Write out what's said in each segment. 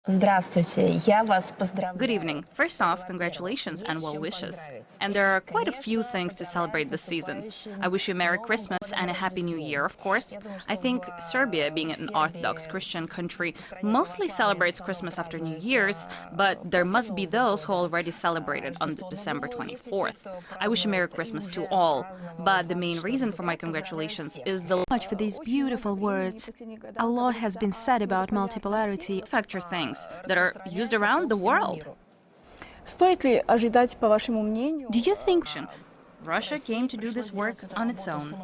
Здравствуйте, я вас поздравляю. Good evening. First off, congratulations and well wishes. And there are quite a few things to celebrate this season. I wish you a Merry Christmas and a Happy New Year, of course. I think Serbia, being an Orthodox Christian country, mostly celebrates Christmas after New Year's, but there must be those who already celebrated on December 24th. I wish a Merry Christmas to all, but the main reason for my congratulations is the Much for these beautiful words. A lot has been said about multipolarity. factor things that are used around the world. Стоит ли ожидать, по вашему мнению, Do you think Russia came to do this work on its own.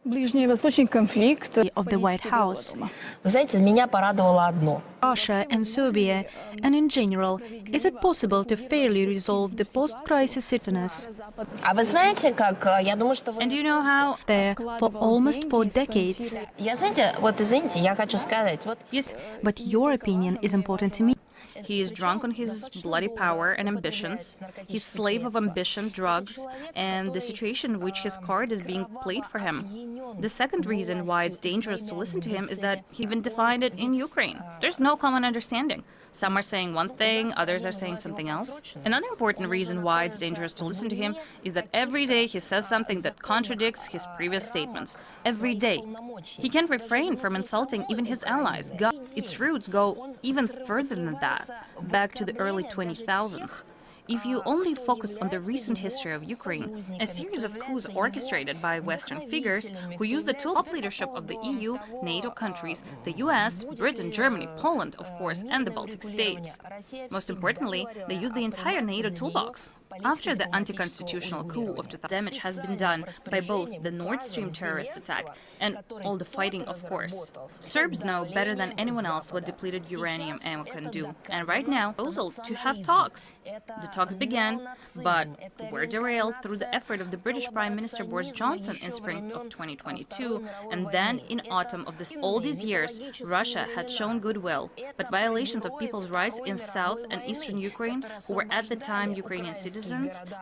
ближневосточный конфликт of the White House, Вы знаете, меня порадовало одно. Russia and Serbia, and in general, is it possible to fairly resolve the post-crisis situations А вы знаете, как, я думаю, что вы... And do you know how? there for almost 4 decades? Я, знаете, вот извините, я хочу сказать, вот Yes, But your opinion is important to me. he is drunk on his bloody power and ambitions. He's slave of ambition, drugs, and the situation in which his card is being played for him. The second reason why it's dangerous to listen to him is that he even defined it in Ukraine. There's no common understanding. Some are saying one thing, others are saying something else. Another important reason why it's dangerous to listen to him is that every day he says something that contradicts his previous statements. Every day. He can't refrain from insulting even his allies. Its roots go even further than that, back to the early 2000s. If you only focus on the recent history of Ukraine, a series of coups orchestrated by Western figures who used the top leadership of the EU, NATO countries, the US, Britain, Germany, Poland, of course, and the Baltic states. Most importantly, they used the entire NATO toolbox. After the anti-constitutional coup of 2000, damage has been done by both the Nord Stream terrorist attack and all the fighting, of course. Serbs know better than anyone else what depleted uranium ammo can do. And right now, proposal to have talks. The talks began, but were derailed through the effort of the British Prime Minister Boris Johnson in spring of 2022, and then in autumn of this. All these years, Russia had shown goodwill, but violations of people's rights in South and Eastern Ukraine, who were at the time Ukrainian citizens,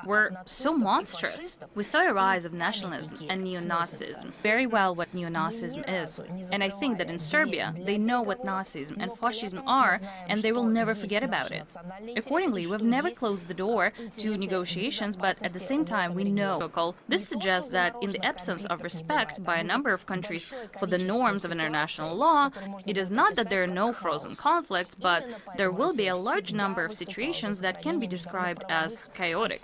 were so monstrous. We saw a rise of nationalism and neo-Nazism. Very well what neo-Nazism is. And I think that in Serbia, they know what Nazism and fascism are, and they will never forget about it. Accordingly, we've never closed the door to negotiations, but at the same time, we know this suggests that in the absence of respect by a number of countries for the norms of international law, it is not that there are no frozen conflicts, but there will be a large number of situations that can be described as chaotic.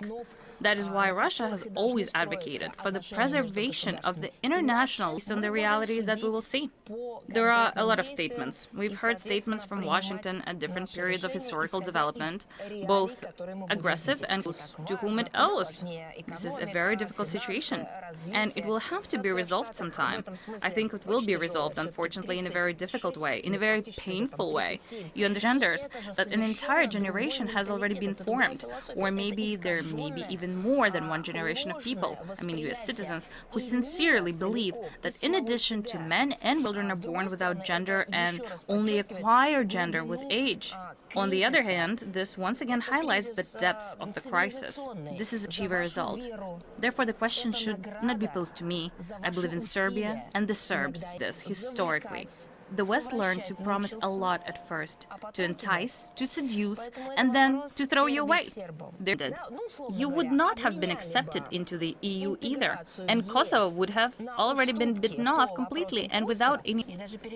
That is why Russia has always advocated for the preservation of the international based on the realities that we will see. There are a lot of statements. We've heard statements from Washington at different periods of historical development, both aggressive and to whom it owes. This is a very difficult situation, and it will have to be resolved sometime. I think it will be resolved, unfortunately, in a very difficult way, in a very painful way. You understand that an entire generation has already been formed, or maybe there may be even more than one generation of people, I mean US citizens, who sincerely believe that in addition to men and children are born without gender and only acquire gender with age. On the other hand, this once again highlights the depth of the crisis. This is achieve a result. Therefore, the question should not be posed to me. I believe in Serbia and the Serbs, this historically. The West learned to promise a lot at first, to entice, to seduce, and then to throw you away. They did. You would not have been accepted into the EU either, and Kosovo would have already been bitten off completely and without any...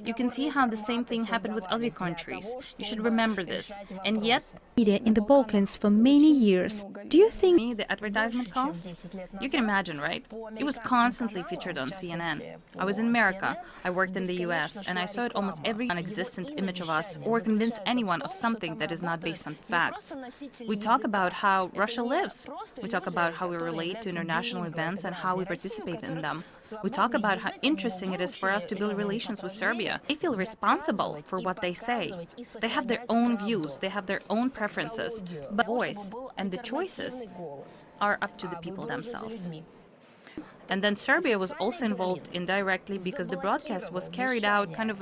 You can see how the same thing happened with other countries. You should remember this. And yet... Media in the Balkans for many years. Do you think the advertisement cost? You can imagine, right? It was constantly featured on CNN. I was in America, I worked in the US, and I saw it almost every non-existent image of us or convince anyone of something that is not based on facts. We talk about how Russia lives. We talk about how we relate to international events and how we participate in them. We talk about how interesting it is for us to build relations with Serbia. They feel responsible for what they say. They have their own views, they have their own preferences, but the voice and the choices are up to the people themselves. And then Serbia was also involved indirectly because the broadcast was carried out kind of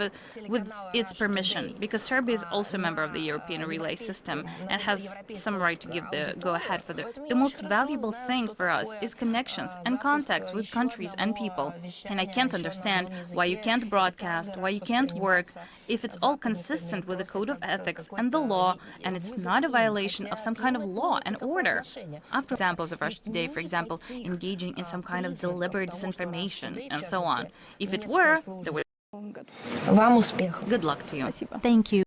with its permission, because Serbia is also a member of the European relay system and has some right to give the go-ahead for the most valuable thing for us is connections and contacts with countries and people. And I can't understand why you can't broadcast, why you can't work, if it's all consistent with the code of ethics and the law, and it's not a violation of some kind of law and order. After examples of Russia Today, for example, engaging in some kind of deliberate disinformation and so on. If it were, there would Вам успехов. good luck to you. Спасибо. Thank you.